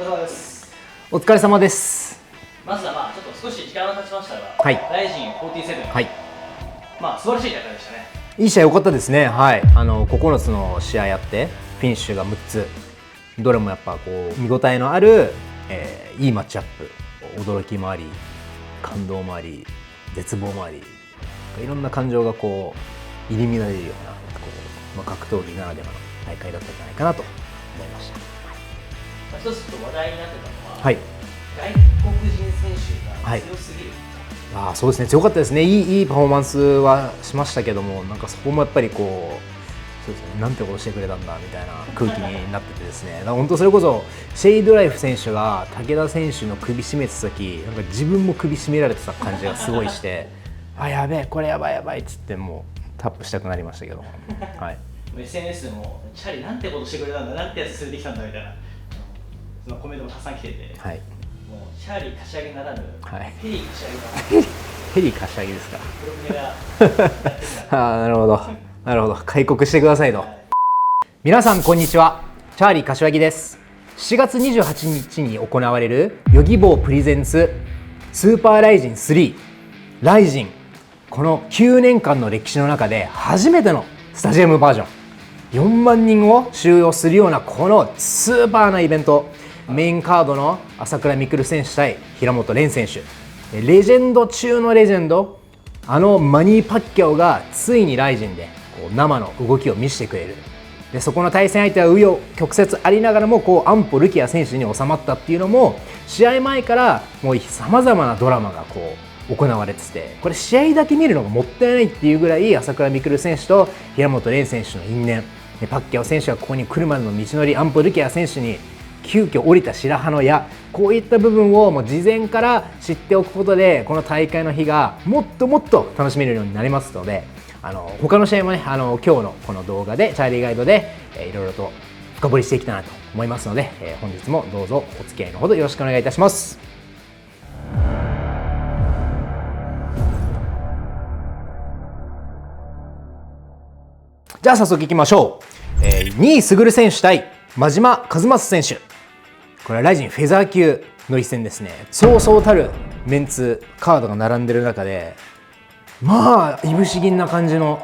れ様です。お疲れ様です。まずはちょっと少し時間が経ちましたが、はい、ライジン47、はい、素晴らしい大会でしたね。いい試合良かったですね。はい、9つの試合あってフィニッシュが6つ、どれもやっぱこう見応えのある、いいマッチアップ、驚きもあり、感動もあり、絶望もあり、いろんな感情がこう入り乱れるような格闘技ならではの大会だったんじゃないかなと思いました。一つ話題になってたのは、はい、外国人選手が強すぎる、はい、そうですね、強かったですね。いいパフォーマンスはしましたけども、なんかそこもやっぱりこう、そうですね、なんてことしてくれたんだみたいな空気になっててですね、だから本当それこそシェイドライフ選手が武田選手の首絞めてた時、なんか自分も首絞められてた感じがすごいしてあ、やべえ、これやばいやばいっつってもうタップしたくなりましたけど、はい、SNS でもチャリなんてことしてくれたんだ、なんてやつ連れてきたんだみたいなそのコメントもたくさん来てて、はい、もうチャーリー柏木ならぬ、はい、ヘリ柏木かなヘリ柏木ですか。プロメがああ、なるほどなるほど、開国してくださいと、はい、皆さんこんにちは、チャーリー柏木です。7月28日に行われるヨギボープレゼンツスーパーライジン3ライジン、この9年間の歴史の中で初めてのスタジアムバージョン、4万人を収容するようなこのスーパーなイベント、メインカードの朝倉未来選手対平本蓮選手、レジェンド中のレジェンド、マニー・パッキャオがついにライジンでこう生の動きを見せてくれる。でそこの対戦相手は紆余曲折ありながらもこう安保ルキア選手に収まったっていうのも、試合前からもうさまざまなドラマがこう行われてて、これ試合だけ見るのがもったいないっていうぐらい朝倉未来選手と平本蓮選手の因縁、パッキャオ選手はここに来るまでの道のり、安保ルキア選手に急遽降りた白羽の矢、こういった部分をもう事前から知っておくことで、この大会の日がもっともっと楽しめるようになりますので、他の試合もね、今日のこの動画でチャーリーガイドで、いろいろと深掘りしていきたいなと思いますので、本日もどうぞお付き合いのほどよろしくお願いいたします。じゃあ早速いきましょう。2位卓選手対真島和正選手、これはライジンフェザー級の一戦ですね。そうそうたるメンツカードが並んでる中で、まあいぶし銀な感じの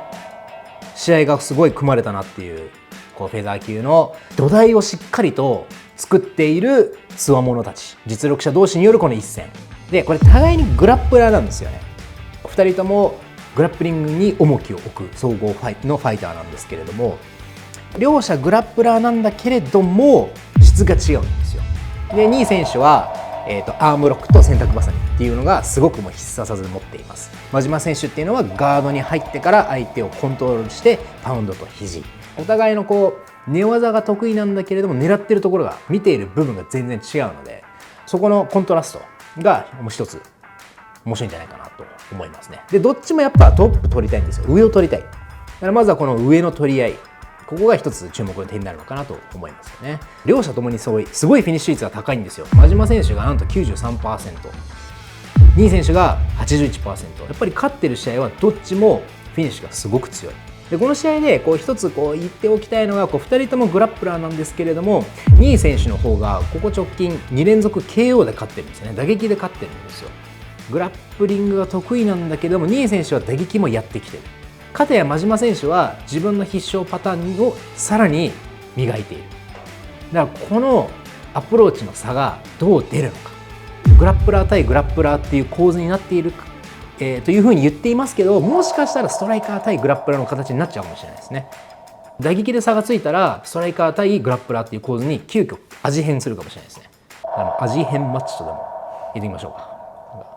試合がすごい組まれたなっていう、こうフェザー級の土台をしっかりと作っている強者たち、実力者同士によるこの一戦で、これ互いにグラップラーなんですよね。2人ともグラップリングに重きを置く総合のファイターなんですけれども、両者グラップラーなんだけれども質が違うんですよ。で2位選手は、アームロックと洗濯バサミっていうのがすごくもう必殺技で持っています。真島選手っていうのはガードに入ってから相手をコントロールしてパウンドと肘、お互いのこう寝技が得意なんだけれども狙ってるところが見ている部分が全然違うので、そこのコントラストがもう一つ面白いんじゃないかなと思いますね。でどっちもやっぱトップ取りたいんですよ。上を取りたい。だからまずはこの上の取り合い、ここが一つ注目の点になるのかなと思いますよね。両者ともにすごいフィニッシュ率が高いんですよ。真島選手がなんと 93%、2位選手が 81%。やっぱり勝ってる試合はどっちもフィニッシュがすごく強い。でこの試合でこう一つこう言っておきたいのが、こう2人ともグラップラーなんですけれども、2位選手の方がここ直近2連続 KO で勝ってるんですよね。打撃で勝ってるんですよ。グラップリングが得意なんだけども、2位選手は打撃もやってきてる。かたや真島選手は自分の必勝パターンをさらに磨いている。だからこのアプローチの差がどう出るのか、グラップラー対グラップラーっていう構図になっている、というふうに言っていますけど、もしかしたらストライカー対グラップラーの形になっちゃうかもしれないですね。打撃で差がついたらストライカー対グラップラーっていう構図に急遽味変するかもしれないですね。味変マッチとでも入れてみましょうか。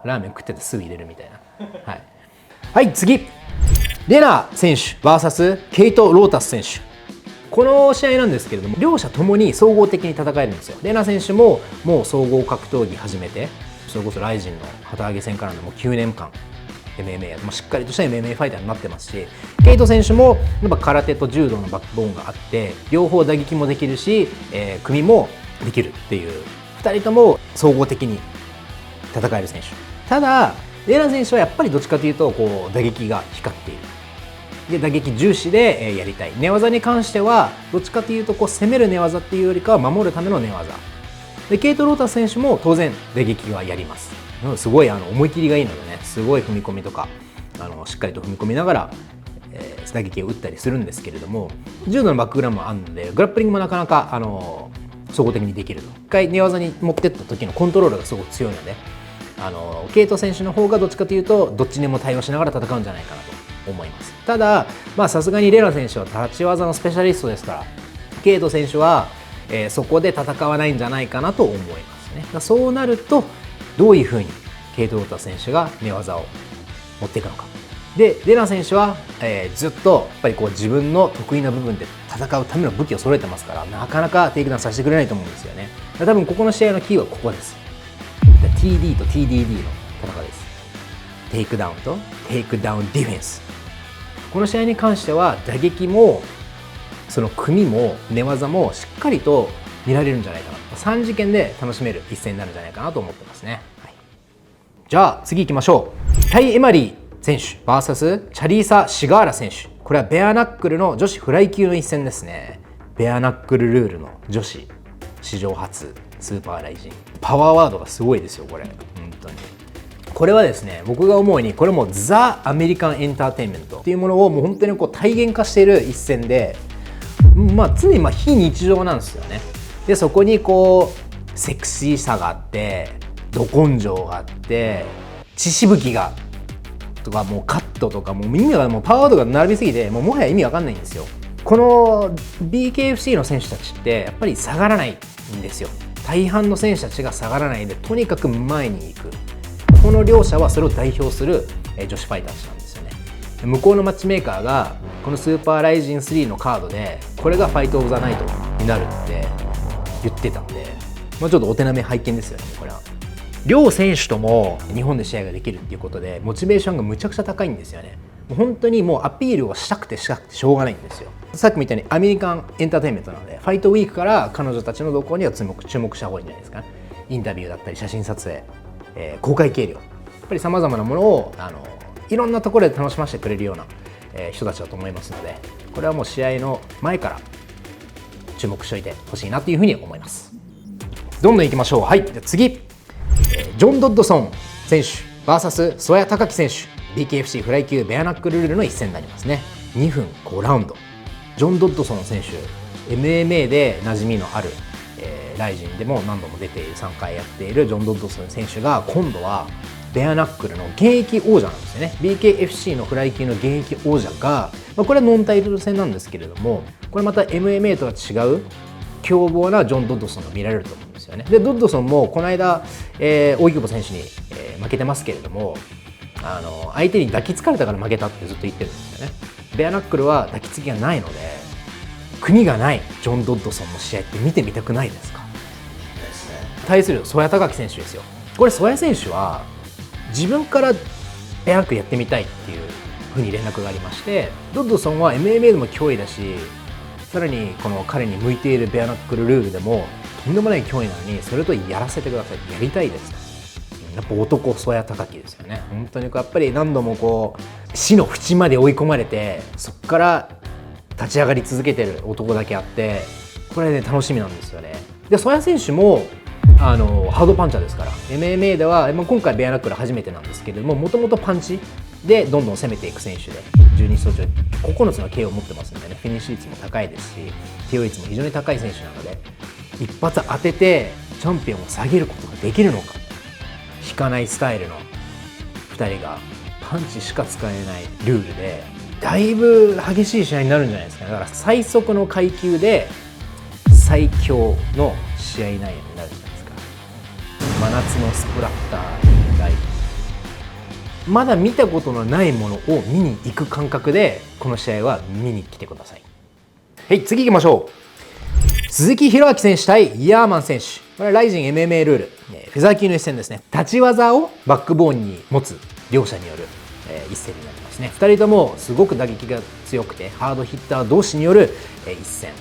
ラーメン食っててすぐ入れるみたいな。はい、はい、次レナ選手 VS ケイト・ロータス選手、この試合なんですけれども、両者ともに総合的に戦えるんですよ。レナ選手ももう総合格闘技始めて、それこそライジンの旗揚げ戦からのもう9年間 MMA やって、しっかりとした MMA ファイターになってますし、ケイト選手もやっぱ空手と柔道のバックボーンがあって、両方打撃もできるし、組もできるっていう、2人とも総合的に戦える選手。ただレナ選手はやっぱりどっちかというとこう打撃が光っている。で打撃重視でやりたい。寝技に関してはどっちかというとこう攻める寝技っていうよりかは守るための寝技でケイト・ロータス選手も当然打撃はやります。すごい思い切りがいいのでね、すごい踏み込みとかしっかりと踏み込みながら、打撃を打ったりするんですけれども、柔道のバックグラウンドもあるのでグラップリングもなかなか総合的にできると。一回寝技に持ってった時のコントロールがすごく強いので、ケイト選手の方がどっちかというとどっちにも対応しながら戦うんじゃないかなと思います。たださすがにレナ選手は立ち技のスペシャリストですから、ケイト選手は、そこで戦わないんじゃないかなと思いますね。そうなるとどういうふうにケイト・ロータス選手が寝技を持っていくのか。でレナ選手は、ずっとやっぱり自分の得意な部分で戦うための武器を揃えてますから、なかなかテイクダウンさせてくれないと思うんですよね。多分ここの試合のキーはここです。TD と TDD の戦いです。テイクダウンとテイクダウンディフェンス。この試合に関しては打撃もその組も寝技もしっかりと見られるんじゃないかな。3次元で楽しめる一戦になるんじゃないかなと思ってますね。はい、じゃあ次行きましょう。タイ・エマリー選手 VS チャリーサ・シガーラ選手。これはベアナックルの女子フライ級の一戦ですね。ベアナックルルールの女子史上初スーパーライジン。パワーワードがすごいですよこれ。本当にこれはですね、僕が思うにこれもザ・アメリカンエンターテインメントっていうものをもう本当に体現化している一戦で、常に非日常なんですよね。でそこにセクシーさがあってど根性があって血しぶきがとかもうカットとかもう意味がもうパワーワードが並びすぎてもはや意味わかんないんですよ。この BKFC の選手たちってやっぱり下がらないんですよ。大半の選手たちが下がらないでとにかく前に行く。この両者はそれを代表する女子ファイターたちなんですよね。向こうのマッチメーカーがこのスーパーライジン3のカードでこれがファイトオブザナイトになるって言ってたんで、ちょっとお手並み拝見ですよね。これは両選手とも日本で試合ができるっていうことでモチベーションがむちゃくちゃ高いんですよね。本当にもうアピールをしたくてしょうがないんですよ。さっきみたいにアメリカンエンターテインメントなのでファイトウィークから彼女たちの動向には注目した方がいいんじゃないですか。インタビューだったり写真撮影、公開計量、やっぱりさまざまなものをいろんなところで楽しませてくれるような、人たちだと思いますので、これはもう試合の前から注目しておいてほしいなというふうに思います。どんどんいきましょう。はい、じゃあ次、ジョン・ドッドソン選手 VS 曽谷貴樹選手。BKFC フライ級ベアナックルールの一戦になりますね。2分5ラウンド。ジョン・ドッドソン選手 MMA で馴染みのある、ライジンでも何度も出ている3回やっているジョン・ドッドソン選手が今度はベアナックルの現役王者なんですよね。 BKFC のフライ級の現役王者が、これはノンタイトル戦なんですけれども、これまた MMA とは違う凶暴なジョン・ドッドソンが見られると思うんですよね。でドッドソンもこの間、大久保選手に、負けてますけれども、相手に抱きつかれたから負けたってずっと言ってるんですよね。ベアナックルは抱きつきがないので、国がないジョン・ドッドソンの試合って見てみたくないですか。ですね。対する曽谷貴樹選手ですよ。これ曽谷選手は自分からベアナックルやってみたいっていうふうに連絡がありまして、ドッドソンは MMA でも脅威だし、さらにこの彼に向いているベアナックルルールでもとんでもない脅威なのに、それとやらせてください、やりたいです。やっぱ男曽谷貴樹ですよね。本当にやっぱり何度も死の淵まで追い込まれて、そこから立ち上がり続けてる男だけあって、これね楽しみなんですよね。で曽谷選手もハードパンチャーですから、 MMA では、今回ベアナックル初めてなんですけれども、もともとパンチでどんどん攻めていく選手で、12走中9つの KO を持ってますのでね、フィニッシュ率も高いですし KO 率も非常に高い選手なので、一発当ててチャンピオンを下げることができるのか。引かないスタイルの2人がパンチしか使えないルールで、だいぶ激しい試合になるんじゃないですかね。だから最速の階級で最強の試合内容になるんじゃないですか。真夏のスプラッター以外、まだ見たことのないものを見に行く感覚でこの試合は見に来てください。はい、次行きましょう。鈴木宏明選手対ヤーマン選手。これはライジン MMA ルール、フェザー級の一戦ですね。立ち技をバックボーンに持つ両者による、一戦になりますね。2人ともすごく打撃が強くてハードヒッター同士による、一戦。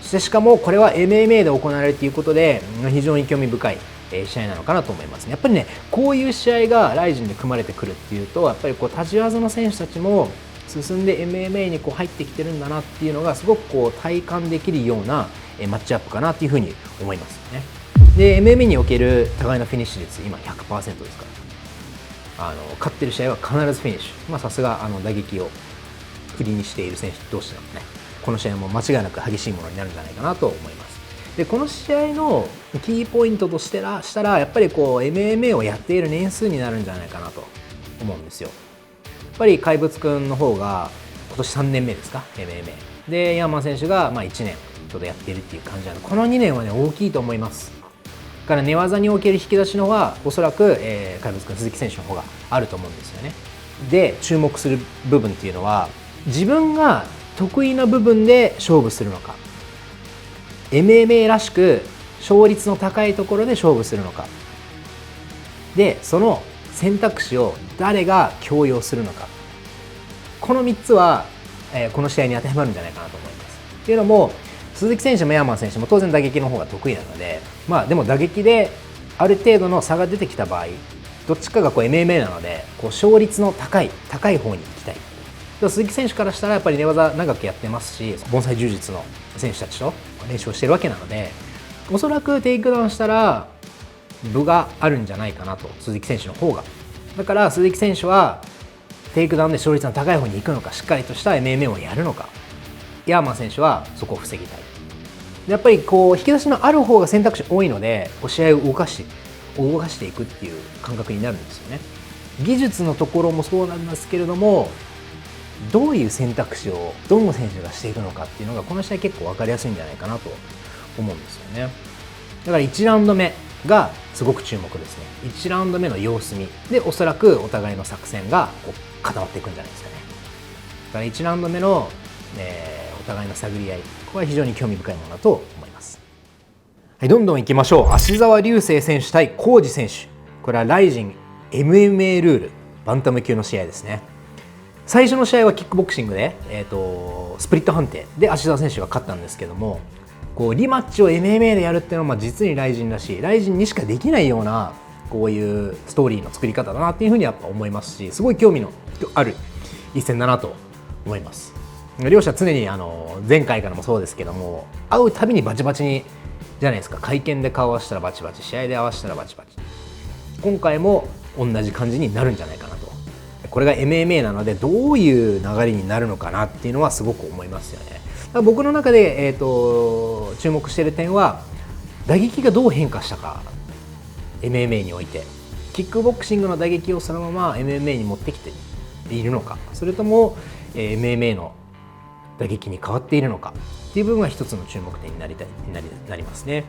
そしてしかもこれは MMA で行われるということで非常に興味深い試合なのかなと思いますね。やっぱりね、こういう試合がライジンで組まれてくるっていうと、やっぱり立ち技の選手たちも進んで MMA に入ってきてるんだなっていうのがすごく体感できるようなマッチアップかなっていうふうに思いますよね。で MMA における互いのフィニッシュ率今 100% ですから、勝ってる試合は必ずフィニッシュ、さすが打撃を振りにしている選手同士なので、ね、この試合も間違いなく激しいものになるんじゃないかなと思います。でこの試合のキーポイントとしたらやっぱりMMA をやっている年数になるんじゃないかなと思うんですよ。やっぱり怪物くんの方が今年3年目ですか MMA で、ヤーマン選手が1年ちょうどやっているっていう感じなので、この2年はね大きいと思います。だから寝技における引き出しの方はおそらく、怪物くん鈴木選手の方があると思うんですよね。で注目する部分っていうのは、自分が得意な部分で勝負するのか、 MMA らしく勝率の高いところで勝負するのかで、その選択肢を誰が強要するのか、この3つは、この試合に当てはまるんじゃないかなと思います。っていうのも鈴木選手もヤーマン選手も当然打撃の方が得意なので、でも打撃である程度の差が出てきた場合、どっちかがMMA なので勝率の高い方に行きたい。鈴木選手からしたらやっぱり寝技長くやってますし、盆栽柔術の選手たちと練習をしてるわけなので、おそらくテイクダウンしたら分があるんじゃないかなと、鈴木選手の方が。だから鈴木選手はテイクダウンで勝率の高い方に行くのか、しっかりとした MMA をやるのか、ヤーマン選手はそこを防ぎたい。やっぱり引き出しのある方が選択肢多いので、試合を動かしていくっていう感覚になるんですよね。技術のところもそうなんですけれども、どういう選択肢をどの選手がしていくのかっていうのがこの試合結構分かりやすいんじゃないかなと思うんですよね。だから1ラウンド目がすごく注目ですね。1ラウンド目の様子見でおそらくお互いの作戦が固まっていくんじゃないですかね。だから1ラウンド目の、お互いの探り合い、ここは非常に興味深いものだと思います。はい、どんどんいきましょう。芦澤龍成選手対浩二選手、これはライジン MMA ルールバンタム級の試合ですね。最初の試合はキックボクシングで、スプリット判定で芦澤選手が勝ったんですけども、リマッチを MMA でやるっていうのは実にライジンらしい、ライジンにしかできないようなこういうストーリーの作り方だなっていうふうにやっぱ思いますし、すごい興味のある一戦だなと思います。両者常に前回からもそうですけども、会うたびにバチバチにじゃないですか。会見で顔を合わせたらバチバチ、試合で合わせたらバチバチ。今回も同じ感じになるんじゃないかなと。これが MMA なのでどういう流れになるのかなっていうのはすごく思いますよね。僕の中で、注目している点は、打撃がどう変化したか。 MMA においてキックボクシングの打撃をそのまま MMA に持ってきているのか、それとも MMA の打撃に変わっているのかっていう部分が一つの注目点になりますね。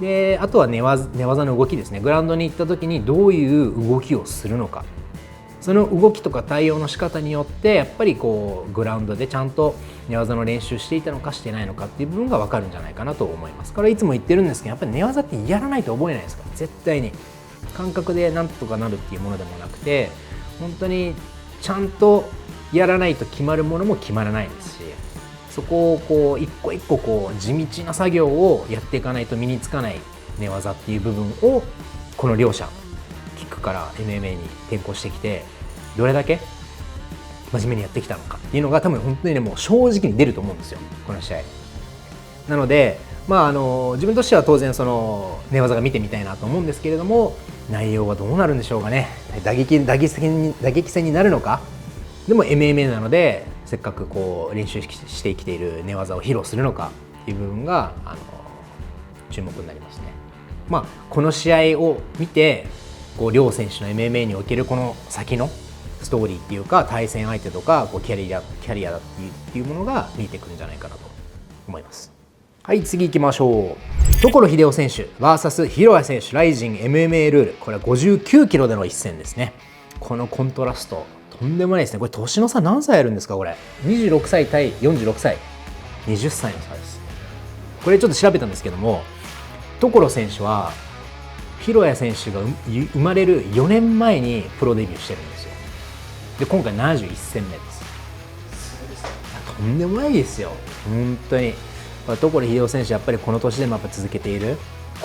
であとは寝技の動きですね。グラウンドに行った時にどういう動きをするのか、その動きとか対応の仕方によってやっぱりグラウンドでちゃんと寝技の練習していたのかしてないのかっていう部分が分かるんじゃないかなと思います。これはいつも言ってるんですけど、やっぱり寝技ってやらないと覚えないですから、絶対に感覚でなんとかなるっていうものでもなくて、本当にちゃんとやらないと決まるものも決まらないですし、そこを一個一個地道な作業をやっていかないと身につかない寝技っていう部分をこの両者キックから MMA に転向してきてどれだけ真面目にやってきたのかっていうのが多分本当にね、もう正直に出ると思うんですよ、この試合。なので、自分としては当然その寝技が見てみたいなと思うんですけれども、内容はどうなるんでしょうかね。打撃戦になるのか、でも MMA なのでせっかく練習してきている寝技を披露するのかっていう部分が注目になりますね。この試合を見て両選手の MMA におけるこの先のストーリーっていうか対戦相手とかキャリアだっていうものが見えてくるんじゃないかなと思います。はい、次行きましょう。所秀夫選手 VS 広谷選手、ライジン MMA ルール、これは59キロでの一戦ですね。このコントラストとんでもないですね。これ年の差何歳あるんですか。これ26歳対46歳、20歳の差です。これちょっと調べたんですけども、所選手は広谷選手が生まれる4年前にプロデビューしてるんですよ。で今回71戦目です。とんでもないですよ本当に。所秀夫選手やっぱりこの年でもやっぱ続けている、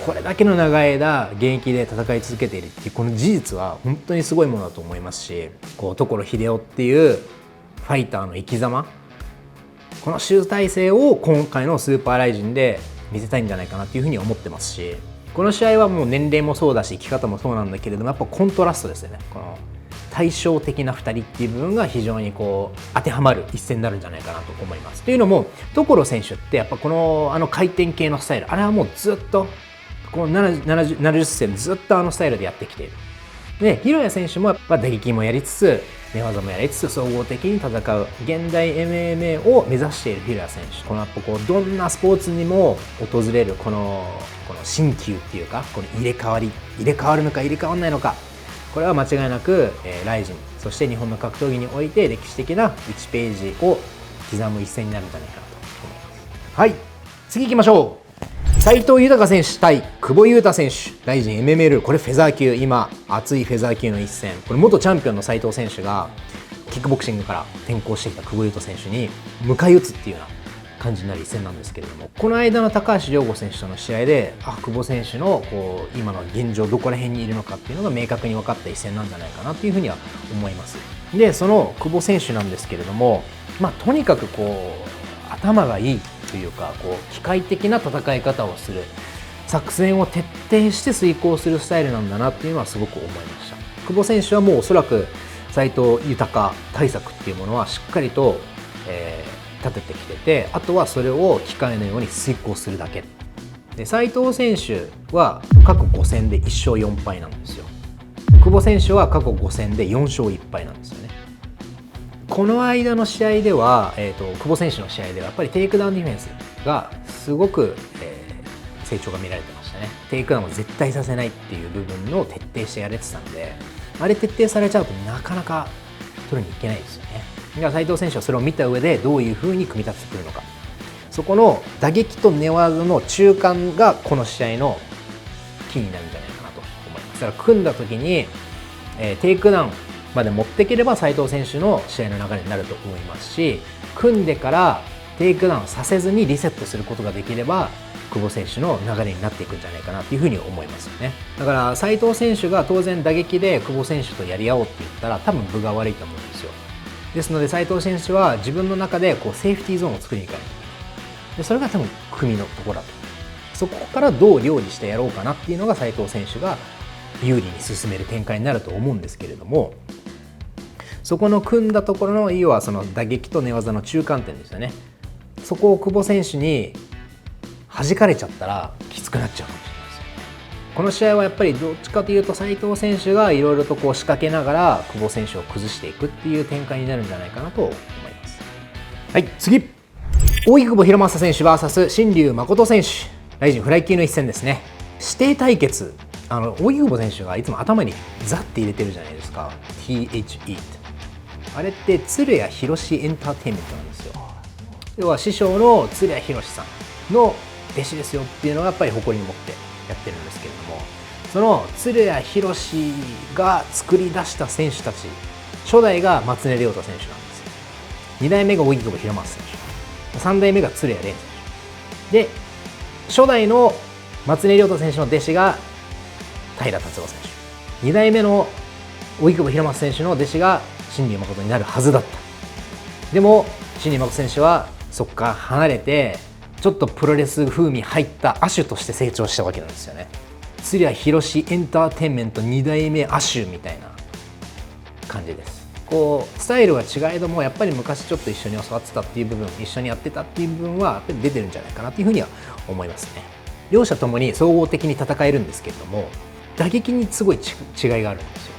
これだけの長い間現役で戦い続けているっていうこの事実は本当にすごいものだと思いますし、所秀夫っていうファイターの生き様、この集大成を今回のスーパーライジンで見せたいんじゃないかなっていうふうに思ってますし、この試合はもう年齢もそうだし生き方もそうなんだけれども、やっぱコントラストですよね。この対照的な2人っていう部分が非常にこう当てはまる一戦になるんじゃないかなと思います。というのも所選手ってやっぱこの回転系のスタイル、あれはもうずっとこの70戦ずっとスタイルでやってきている。で広谷選手もやっぱ打撃もやりつつ寝技もやりつつ総合的に戦う現代 MMA を目指している広谷選手、このやっぱこうどんなスポーツにも訪れるこの新旧っていうか、この入れ替わるのか入れ替わらないのか、これは間違いなくライジン、そして日本の格闘技において歴史的な1ページを刻む一戦になるんじゃないかなと思います。はい、次行きましょう。斉藤豊選手対久保優太選手、ライジン MML、 これフェザー級、今熱いフェザー級の一戦、これ元チャンピオンの斉藤選手がキックボクシングから転向してきた久保優太選手に迎え撃つっていうような感じになる一戦なんですけれども、この間の高橋遼吾選手との試合で久保選手のこう今の現状どこら辺にいるのかっていうのが明確に分かった一戦なんじゃないかなっていうふうには思います。でその久保選手なんですけれども、とにかくこう頭がいいというか、こう機械的な戦い方をする、作戦を徹底して遂行するスタイルなんだなっていうのはすごく思いました。久保選手はもうおそらく斉藤豊対策っていうものはしっかりと、立ててきてて、あとはそれを機械のように遂行するだけで、斉藤選手は過去5戦で1勝4敗なんですよ。久保選手は過去5戦で4勝1敗なんですよね。この間の試合では、久保選手の試合ではやっぱりテイクダウンディフェンスがすごく、成長が見られてましたね。テイクダウンを絶対させないっていう部分を徹底してやれてたんで、あれ徹底されちゃうとなかなか取りにいけないですよね。だから斉藤選手はそれを見た上でどういうふうに組み立ててくるのか、そこの打撃と寝技の中間がこの試合のキーになるんじゃないかなと思います。だから組んだ時に、テイクダウンまで持っていければ斉藤選手の試合の流れになると思いますし、組んでからテイクダウンさせずにリセットすることができれば久保選手の流れになっていくんじゃないかなというふうに思いますよね。だから斉藤選手が当然打撃で久保選手とやり合おうって言ったら多分分が悪いと思うんですよ。ですので斉藤選手は自分の中でこうセーフティーゾーンを作りに行かないと、でそれが多分組のところだと、そこからどう料理してやろうかなっていうのが斉藤選手が有利に進める展開になると思うんですけれども、そこの組んだところの要はその打撃と寝技の中間点ですよね。そこを久保選手に弾かれちゃったらきつくなっちゃうかもしれないですよ。この試合はやっぱりどっちかというと斉藤選手がいろいろとこう仕掛けながら久保選手を崩していくっていう展開になるんじゃないかなと思います。はい、次、大井久保博正選手 VS 新龍誠選手、ライジンフライ級の一戦ですね。指定対決、大井久保選手がいつも頭にザって入れてるじゃないですか、 THE ってあれって鶴谷博エンターテインメントなんですよ。要は師匠の鶴谷博さんの弟子ですよっていうのがやっぱり誇りに持ってやってるんですけれども、その鶴谷博が作り出した選手たち、初代が松根亮太選手なんですよ。2代目が大井久保博正選手、3代目が鶴谷蓮選手で、初代の松根亮太選手の弟子が平達郎選手、2代目の大井久保博正選手の弟子が新龍誠になるはずだった。でも新龍誠選手はそこから離れてちょっとプロレス風味入った亜種として成長したわけなんですよね。鶴谷博エンターテインメント2代目亜種みたいな感じです。こうスタイルは違えどもやっぱり昔ちょっと一緒に教わってたっていう部分、一緒にやってたっていう部分はやっぱり出てるんじゃないかなというふうには思いますね。両者ともに総合的に戦えるんですけれども、打撃にすごい違いがあるんですよ。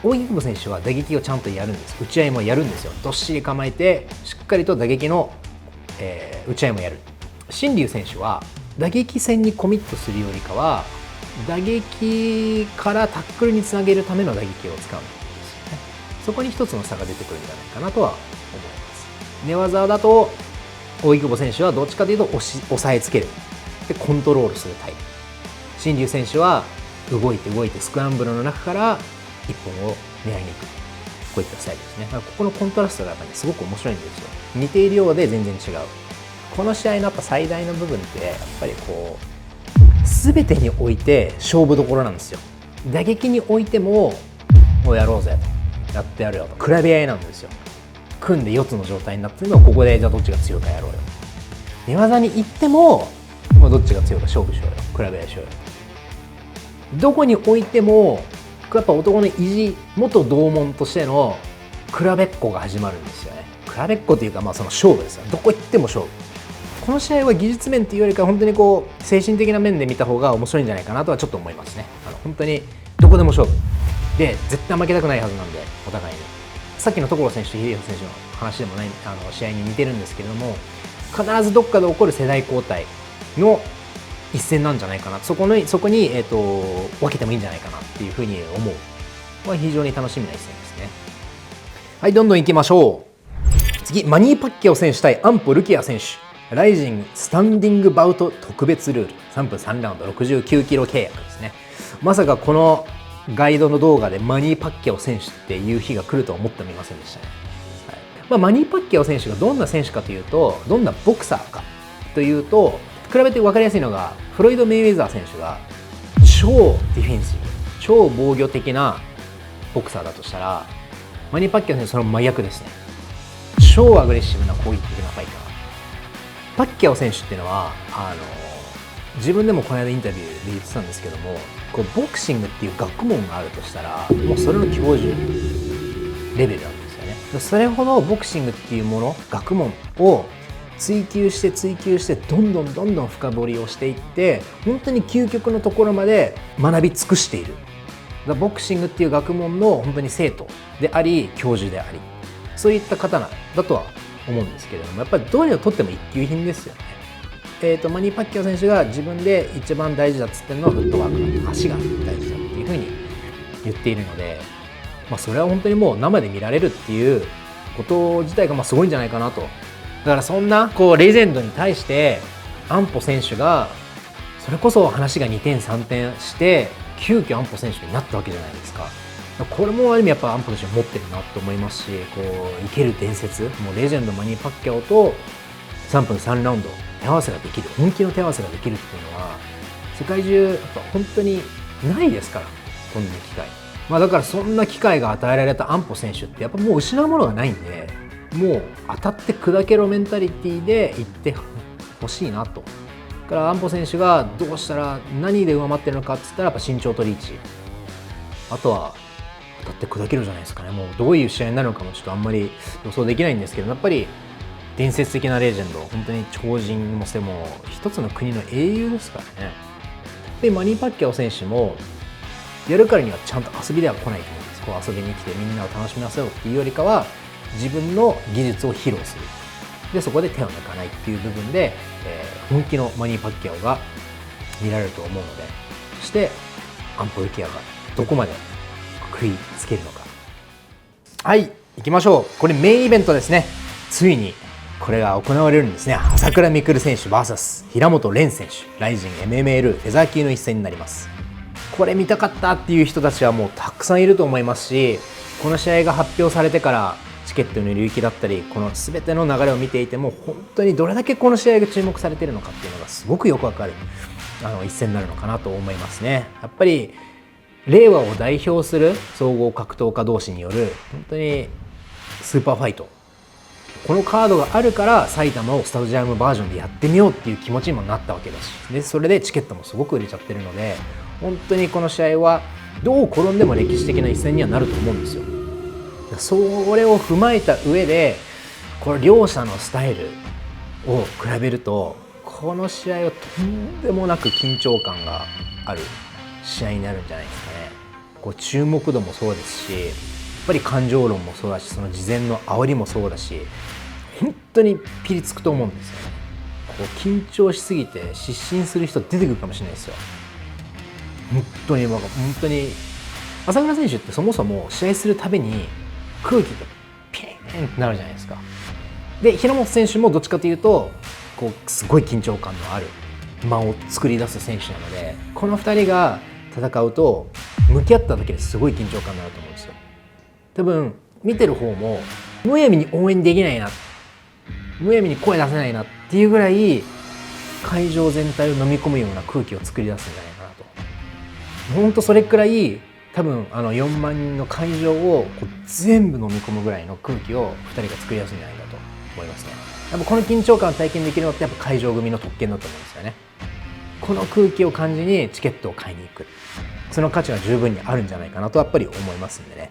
大井久保選手は打撃をちゃんとやるんです。打ち合いもやるんですよ。どっしり構えてしっかりと打撃の、打ち合いもやる。新龍選手は打撃戦にコミットするよりかは打撃からタックルにつなげるための打撃を使うんですよね。そこに一つの差が出てくるんじゃないかなとは思います。寝技だと大井久保選手はどっちかというと押さえつけるでコントロールするタイプ。新龍選手は動いてスクランブルの中から一本を狙いに行く、こういったスタイルですね。だからここのコントラストがやっぱりすごく面白いんですよ。似ているようで全然違う。この試合のやっぱ最大の部分ってやっぱりこう全てにおいて勝負どころなんですよ。打撃においてもうやろうぜと、やってやるよと、比べ合いなんですよ。組んで四つの状態になってるのをここでじゃあどっちが強いかやろうよ。寝技に行っても、どっちが強いか勝負しようよ、比べ合いしようよ。どこに置いてもやっぱ男の意地、元同門としての比べっこが始まるんですよね。比べっこというか、その勝負ですよ。どこ行っても勝負。この試合は技術面というよりか本当に精神的な面で見た方が面白いんじゃないかなとはちょっと思いますね。本当にどこでも勝負で絶対負けたくないはずなんで、お互いに。さっきの所選手と秀夫選手の話でもない試合に似てるんですけれども、必ずどっかで起こる世代交代の一戦なんじゃないかな、そこに、分けてもいいんじゃないかなっていうふうに思う。非常に楽しみな一戦ですね。はい、どんどん行きましょう。次、マニー・パッキャオ選手対アンポ・ルキア選手。ライジンスタンディングバウト特別ルール。3分3ラウンド69キロ契約ですね。まさかこのガイドの動画でマニー・パッキャオ選手っていう日が来るとは思ってもいませんでしたね。マニー・パッキャオ選手がどんな選手かというと、どんなボクサーかというと、比べて分かりやすいのがフロイド・メイウェザー選手が超ディフェンシブ、超防御的なボクサーだとしたら、マニー・パッキャオ選手はその真逆ですね。超アグレッシブな攻撃的なファイター。パッキャオ選手っていうのは自分でもこの間インタビューで言ってたんですけども、ボクシングっていう学問があるとしたらもうそれの教授レベルなんですよね。それほどボクシングっていうもの、学問を追求してどんどん深掘りをしていって、本当に究極のところまで学び尽くしている。ボクシングっていう学問の本当に生徒であり教授であり、そういった方だとは思うんですけれども、やっぱりどれをとっても一級品ですよね。マニー・パッキャオ選手が自分で一番大事だっつってるのはフットワーク、足が大事だっていうふうに言っているので、それは本当にもう生で見られるっていうこと自体がすごいんじゃないかなと。だからそんなレジェンドに対してアンポ選手がそれこそ話が2点3点して急遽アンポ選手になったわけじゃないですか。これもある意味やっぱアンポ選手持ってるなと思いますし、生ける伝説、もうレジェンドマニー・パッキャオと3分3ラウンド手合わせができる、本気の手合わせができるっていうのは世界中やっぱ本当にないですから、こんな機会。だからそんな機会が与えられたアンポ選手ってやっぱもう失うものがないんで、もう当たって砕けろメンタリティーでいってほしいなと。だからアンポ選手がどうしたら何で上回ってるのかって言ったらやっぱ身長とリーチ、あとは当たって砕けるじゃないですかね。もうどういう試合になるのかもちょっとあんまり予想できないんですけど、やっぱり伝説的なレジェンド、本当に超人もしても一つの国の英雄ですからね。でマニー・パッキャオ選手もやるからにはちゃんと遊びでは来ないと思うんです。遊びに来てみんなを楽しみませよっていうよりかは自分の技術を披露する。でそこで手を抜かないっていう部分で、本気のマニー・パッキャオが見られると思うので、そしてアンポ・ルキアがどこまで食いつけるのか。はい、行きましょう。これメインイベントですね。ついにこれが行われるんですね。朝倉未来選手 VS 平本蓮選手、ライジン MML フェザー級の一戦になります。これ見たかったっていう人たちはもうたくさんいると思いますし、この試合が発表されてからチケットの流域だったり、この全ての流れを見ていても本当にどれだけこの試合が注目されているのかっていうのがすごくよくわかる一戦になるのかなと思いますね。やっぱり令和を代表する総合格闘家同士による本当にスーパーファイト、このカードがあるから埼玉をスタジアムバージョンでやってみようっていう気持ちにもなったわけだし、でそれでチケットもすごく売れちゃってるので、本当にこの試合はどう転んでも歴史的な一戦にはなると思うんですよ。それを踏まえた上でこれ両者のスタイルを比べると、この試合はとんでもなく緊張感がある試合になるんじゃないですかね。注目度もそうですし、やっぱり感情論もそうだし、その事前の煽りもそうだし、本当にピリつくと思うんですよね。緊張しすぎて失神する人出てくるかもしれないですよ。本当に朝倉選手ってそもそも試合するたびに空気がピーンってなるじゃないですか。で平本選手もどっちかというとすごい緊張感のある間を作り出す選手なので、この2人が戦うと向き合っただけですごい緊張感になると思うんですよ。多分見てる方もむやみに応援できないな、むやみに声出せないなっていうぐらい会場全体を飲み込むような空気を作り出すんじゃないかなと。本当それくらい多分4万人の会場を全部飲み込むぐらいの空気を2人が作り出すんじゃないかと思いますね。やっぱこの緊張感を体験できるのってやっぱ会場組の特権だと思うんですよね。この空気を感じにチケットを買いに行くっその価値は十分にあるんじゃないかなとやっぱり思いますんでね。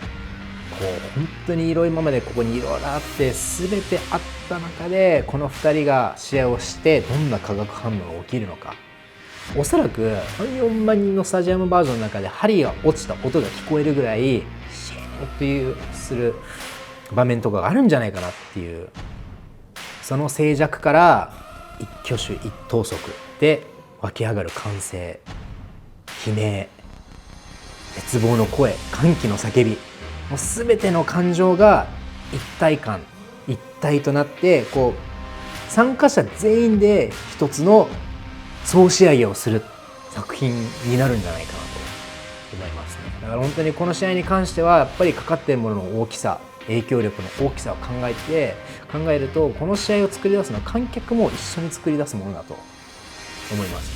こう本当に今までここにいろいろあって全てあった中でこの2人が試合をしてどんな化学反応が起きるのか。おそらく4万人のスタジアムバージョンの中で針が落ちた音が聞こえるぐらいシーンというする場面とかがあるんじゃないかなっていう、その静寂から一挙手一投足で湧き上がる歓声、悲鳴、絶望の声、歓喜の叫び、もう全ての感情が一体感一体となってこう参加者全員で一つの総仕上げをする作品になるんじゃないかなと思いますね。だから本当にこの試合に関してはやっぱりかかっているものの大きさ、影響力の大きさを考えるとこの試合を作り出すのは観客も一緒に作り出すものだと思います。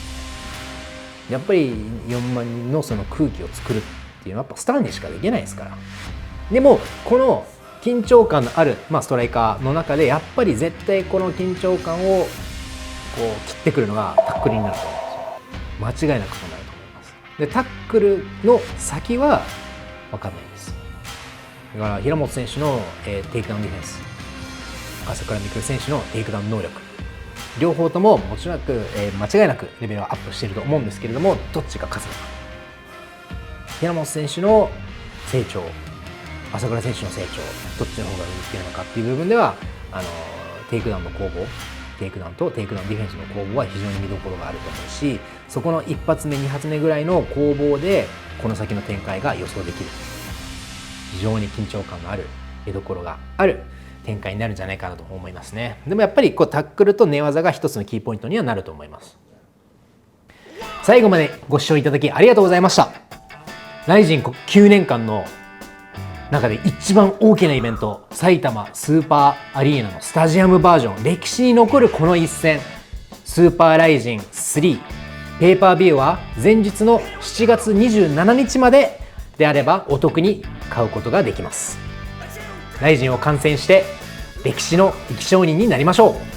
やっぱり4万人のその空気を作るっていうのはやっぱスターにしかできないですから。でもこの緊張感のある、ストライカーの中でやっぱり絶対この緊張感をこう切ってくるのがタックルになると思うんですよ。間違いなくそうなると思います。でタックルの先は分かんないです。だから平本選手の、テイクダウンディフェンス、朝倉未来選手のテイクダウン能力、両方とももちろん間違いなくレベルはアップしていると思うんですけれども、どっちが勝つのか。平本選手の成長、朝倉選手の成長、どっちの方が上に来ているのかっていう部分ではテイクダウンの攻防、テイクダウンとテイクダウンディフェンスの攻防は非常に見どころがあると思うし、そこの1発目2発目ぐらいの攻防でこの先の展開が予想できる、非常に緊張感のある見どころがある展開になるんじゃないかなと思いますね。でもやっぱりこうタックルと寝技が一つのキーポイントにはなると思います。最後までご視聴いただきありがとうございました。ライジン9年間の中で一番大きなイベント、埼玉スーパーアリーナのスタジアムバージョン、歴史に残るこの一戦、スーパーライジン3ペーパービューは前日の7月27日までであればお得に買うことができます。ライジンを観戦して歴史の生き証人になりましょう。